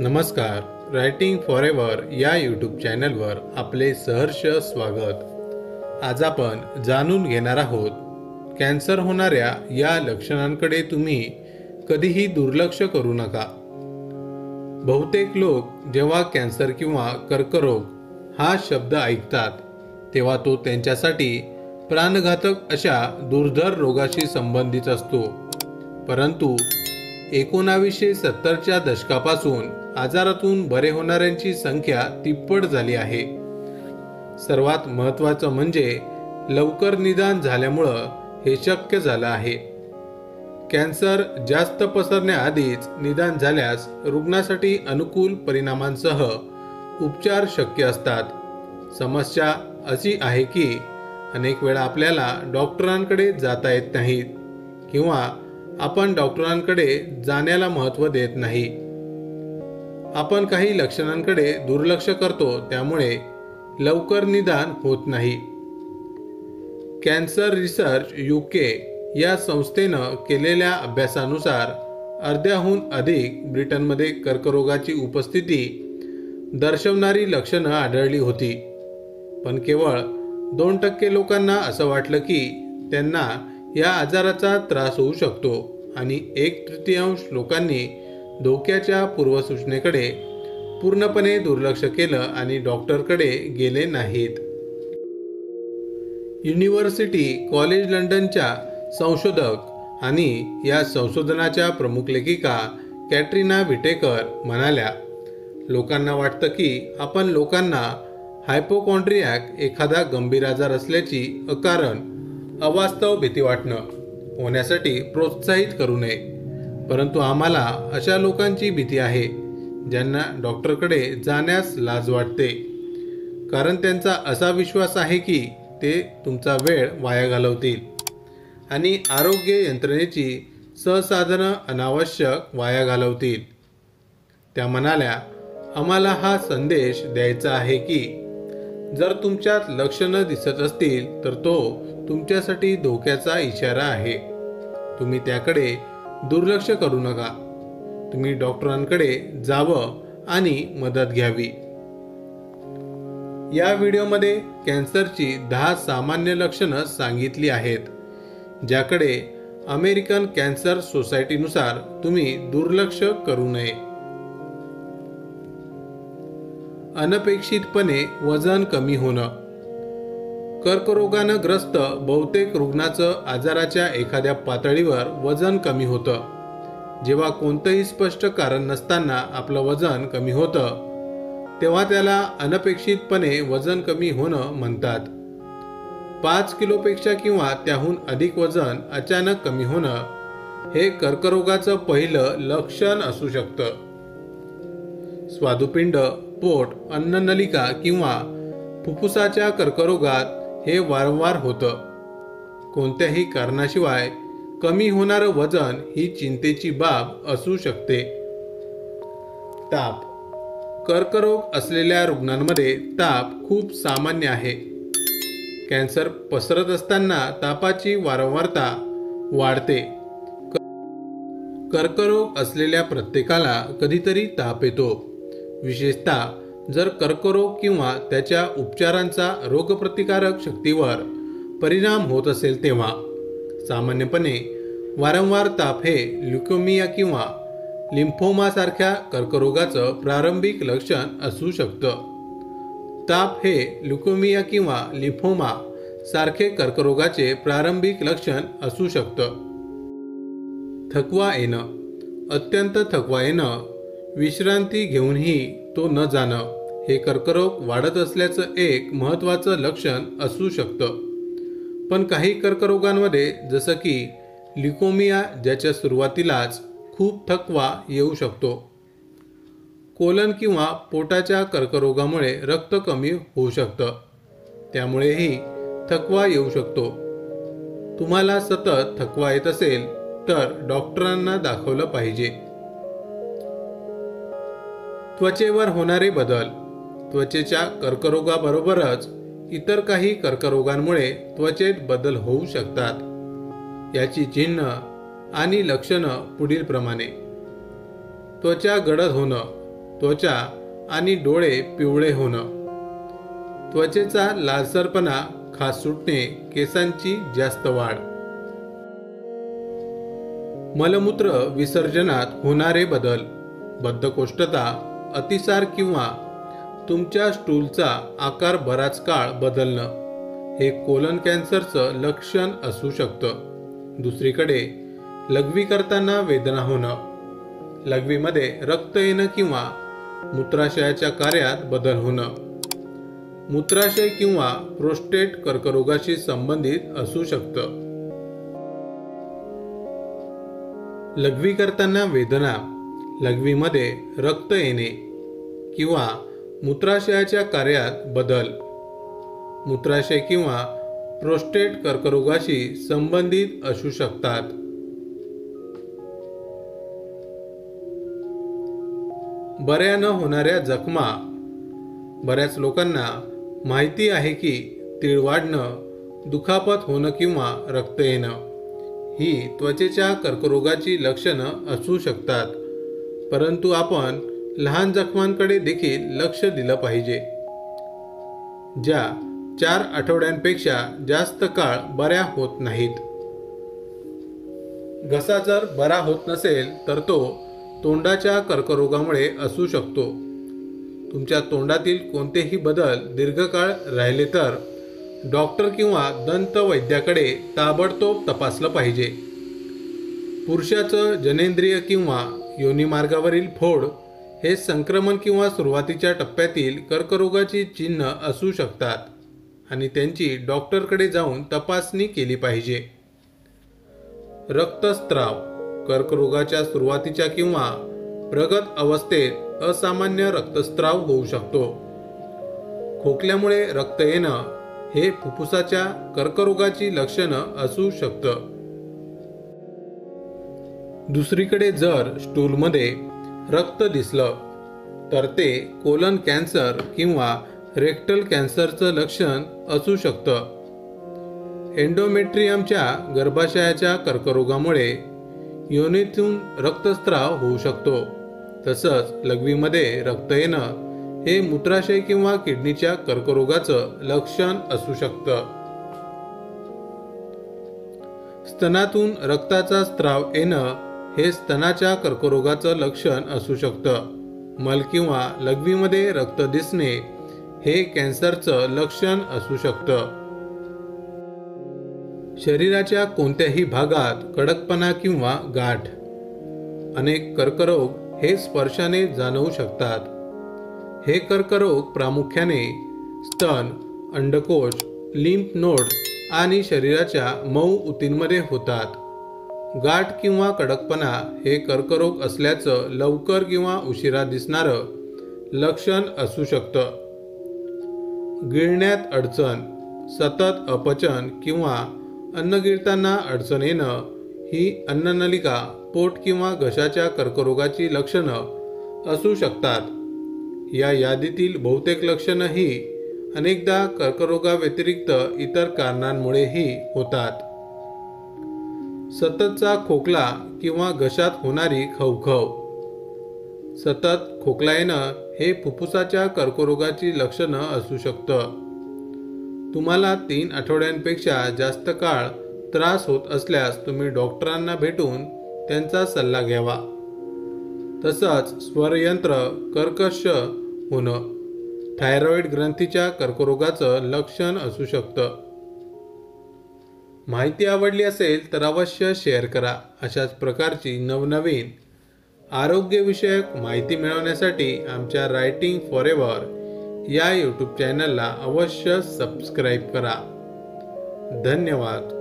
नमस्कार. Writing forever या YouTube चॅनलवर आपले सहर्ष स्वागत. आज आपण जाणून घेणार आहोत कॅन्सर होणाऱ्या या लक्षणांकडे तुम्ही कधीही दुर्लक्ष करू नका. बहुतेक लोक जेव्हा कॅन्सर किंवा कर्करोग हा शब्द ऐकतात तेव्हा तो त्यांच्यासाठी प्राणघातक अशा दुर्धर रोगाशी संबंधित असतो. परंतु 1970च्या दशकापासून आजारातून बरे होणाऱ्यांची संख्या तिप्पट झाली आहे. सर्वात महत्त्वाचं म्हणजे लवकर निदान झाल्यामुळं हे शक्य झालं आहे. कॅन्सर जास्त पसरण्याआधीच निदान झाल्यास रुग्णासाठी अनुकूल परिणामांसह उपचार शक्य असतात. समस्या अशी आहे की अनेक वेळा आपल्याला डॉक्टरांकडे जाता येत नाही किंवा आपण डॉक्टरांकडे जाण्याला महत्त्व देत नाही. आपण काही लक्षणांकडे दुर्लक्ष करतो, त्यामुळे लवकर निदान होत नाही. कॅन्सर रिसर्च UK या संस्थेनं केलेल्या अभ्यासानुसार अर्ध्याहून अधिक ब्रिटनमध्ये कर्करोगाची उपस्थिती दर्शवणारी लक्षणं आढळली होती. पण केवळ 2% लोकांना असं वाटलं की त्यांना या आजाराचा त्रास होऊ शकतो आणि 1/3 लोकांनी धोक्याच्या पूर्वसूचनेकडे पूर्णपणे दुर्लक्ष केलं आणि डॉक्टरकडे गेले नाहीत. युनिव्हर्सिटी कॉलेज लंडनच्या संशोधक आणि या संशोधनाच्या प्रमुख लेखिका कॅटरीना विटेकर म्हणाल्या, लोकांना वाटतं की आपण लोकांना हायपोकॉन्ड्रियाक एखादा गंभीर आजार असल्याची अकारण अवास्तव भीती वाटणं होण्यासाठी प्रोत्साहित करू नये. परंतु आम्हाला अशा लोकांची भीती आहे ज्यांना डॉक्टरकडे जाण्यास लाज वाटते, कारण त्यांचा असा विश्वास आहे की ते तुमचा वेळ वाया घालवतील आणि आरोग्य यंत्रणेची संसाधनं अनावश्यक वाया घालवतील. त्या म्हणाल्या, आम्हाला हा संदेश द्यायचा आहे की जर तुमच्यात लक्षणं दिसत असतील तर तो तुमच्यासाठी धोक्याचा इशारा आहे. तुम्ही त्याकडे दुर्लक्ष करू नका. तुम्ही डॉक्टरांकडे जावं आणि मदत घ्यावी. या व्हिडिओमध्ये कॅन्सरची 10 सामान्य लक्षणं सांगितली आहेत ज्याकडे अमेरिकन कॅन्सर सोसायटीनुसार तुम्ही दुर्लक्ष करू नये. अनपेक्षितपणे वजन कमी होणं. कर्करोगानं ग्रस्त बहुतेक रुग्णाचं आजाराच्या एखाद्या पातळीवर वजन कमी होतं. जेव्हा कोणतंही स्पष्ट कारण नसताना आपलं वजन कमी होतं तेव्हा त्याला अनपेक्षितपणे वजन कमी होणं म्हणतात. 5 किलोपेक्षा किंवा त्याहून अधिक वजन अचानक कमी होणं हे कर्करोगाचं पहिलं लक्षण असू शकतं. स्वादुपिंड, पोट, अन्ननलिका किंवा फुफ्फुसाच्या कर्करोगात हे वारंवार होतं. कोणत्याही कारणाशिवाय कमी होणारं वजन ही चिंतेची बाब असू शकते. ताप. कर्करोग असलेल्या रुग्णांमध्ये ताप खूप सामान्य आहे. कॅन्सर पसरत असताना तापाची वारंवारता वाढते. कर्करोग असलेल्या प्रत्येकाला कधीतरी ताप येतो, विशेषतः जर कर्करोग किंवा त्याच्या उपचारांचा रोगप्रतिकारक शक्तीवर परिणाम होत असेल तेव्हा. सामान्यपणे वारंवार ताप हे ल्युकेमिया किंवा लिम्फोमासारख्या कर्करोगाचं प्रारंभिक लक्षण असू शकतं. ताप हे ल्युकेमिया किंवा लिम्फोमा सारखे कर्करोगाचे प्रारंभिक लक्षण असू शकतं. थकवा येणं. अत्यंत थकवा येणं, विश्रांती घेऊनही तो न जाणं हे कर्करोग वाढत असल्याचं एक महत्त्वाचं लक्षण असू शकतं. पण काही कर्करोगांमध्ये जसं की ल्युकेमिया ज्याच्या सुरुवातीलाच खूप थकवा येऊ शकतो. कोलन किंवा पोटाच्या कर्करोगामुळे रक्त कमी होऊ शकतं, त्यामुळेही थकवा येऊ शकतो. तुम्हाला सतत थकवा येत असेल तर डॉक्टरांना दाखवलं पाहिजे. त्वचेवर होणारे बदल. त्वचेच्या कर्करोगाबरोबरच इतर काही कर्करोगांमुळे त्वचेत बदल होऊ शकतात. याची चिन्ह आणि लक्षणं पुढील प्रमाणे. त्वचा गडद होणं. त्वचा आणि डोळे पिवळे होणं, त्वचेचा लालसरपणा, खाज सुटणे, केसांची जास्त वाढ, मलमूत्र विसर्जनात होणारे बदल, बद्धकोष्ठता, अतिसार किंवा तुमच्या स्टूलचा आकार बराच काळ बदलणं हे कोलन कॅन्सरचं लक्षण असू शकतं. दुसरीकडे लघवी करताना वेदना होणं, लघवीमध्ये रक्त येणं किंवा मूत्राशयाच्या कार्यात बदल होणं, मूत्राशय किंवा प्रोस्टेट कर्करोगाशी संबंधित असू शकतं. लघवी करताना वेदना, लघवीमध्ये रक्त येणे किंवा मूत्राशयाच्या कार्यात बदल, मूत्राशय किंवा प्रोस्टेट कर्करोगाशी संबंधित असू शकतात. बऱ्या न होणाऱ्या जखमा, बऱ्याच लोकांना माहिती आहे की तीळ वाढणं, दुखापत होणं किंवा रक्त येणं ही त्वचेच्या कर्करोगाची लक्षणं असू शकतात, परंतु आपण लहान जखमांकडे देखील लक्ष दिलं पाहिजे, ज्या 4 आठवड्यांपेक्षा जास्त काळ बऱ्या होत नाहीत. घसा जर बरा होत नसेल तर तो तोंडाच्या कर्करोगामुळे असू शकतो. तुमच्या तोंडातील कोणतेही बदल दीर्घकाळ राहिले तर डॉक्टर किंवा दंत वैद्याकडे ताबडतोब तपासलं पाहिजे. पुरुषाचं जनेंद्रिय किंवा योनिमार्गावरील फोड हे संक्रमण किंवा सुरुवातीच्या टप्प्यातील कर्करोगाची चिन्ह असू शकतात आणि त्यांची डॉक्टरकडे जाऊन तपासणी केली पाहिजे. रक्तस्राव, कर्करोगाच्या सुरुवातीच्या किंवा प्रगत अवस्थेत असामान्य रक्तस्राव होऊ शकतो. खोकल्यामुळे रक्त येणं हे फुफ्फुसाच्या कर्करोगाची लक्षणं असू शकतं. दुसरीकडे जर स्टूलमध्ये रक्त दिसलं तर ते कोलन कॅन्सर किंवा रेक्टल कॅन्सरचं लक्षण असू शकतं. एंडोमेट्रियमच्या गर्भाशयाच्या कर्करोगामुळे योनीतून रक्तस्राव होऊ शकतो. तसंच लघवीमध्ये रक्त येणं हे मूत्राशय किंवा किडनीच्या कर्करोगाचं लक्षण असू शकतं. स्तनातून रक्ताचा स्राव येणं हे स्तनाच्या कर्करोगाचं लक्षण असू शकतं. मल किंवा लघवीमध्ये रक्त दिसणे हे कॅन्सरचं लक्षण असू शकतं. शरीराच्या कोणत्याही भागात कडकपणा किंवा गाठ, अनेक कर्करोग हे स्पर्शाने जाणवू शकतात. हे कर्करोग प्रामुख्याने स्तन, अंडकोश, लिम्फ नोड्स आणि शरीराच्या मऊ ऊतींमध्ये होतात. गाठ किंवा कडकपणा हे कर्करोग असल्याचं लवकर किंवा उशिरा दिसणारं लक्षण असू शकतं. गिळण्यात अडचण, सतत अपचन किंवा अन्न गिळताना अडचण येणं ही अन्ननलिका, पोट किंवा घशाच्या कर्करोगाची लक्षणं असू शकतात. या यादीतील बहुतेक लक्षणं ही अनेकदा कर्करोगाव्यतिरिक्त इतर कारणांमुळेही होतात. सततचा खोकला किंवा घशात होणारी खवखव, सतत खोकला येणं हे फुफ्फुसाच्या कर्करोगाची लक्षणं असू शकतं. तुम्हाला 3 आठवड्यांपेक्षा जास्त काळ त्रास होत असल्यास तुम्ही डॉक्टरांना भेटून त्यांचा सल्ला घ्यावा. तसंच स्वरयंत्र कर्कश होणं, थायरॉइड ग्रंथीच्या कर्करोगाचं लक्षण असू शकतं. माहिती आवडली असेल तर अवश्य शेअर करा. अशाच प्रकारची नवनवीन आरोग्यविषयक माहिती मिळवण्यासाठी आमच्या रायटिंग फॉरएव्हर या यूट्यूब चॅनलला अवश्य सबस्क्राईब करा. धन्यवाद.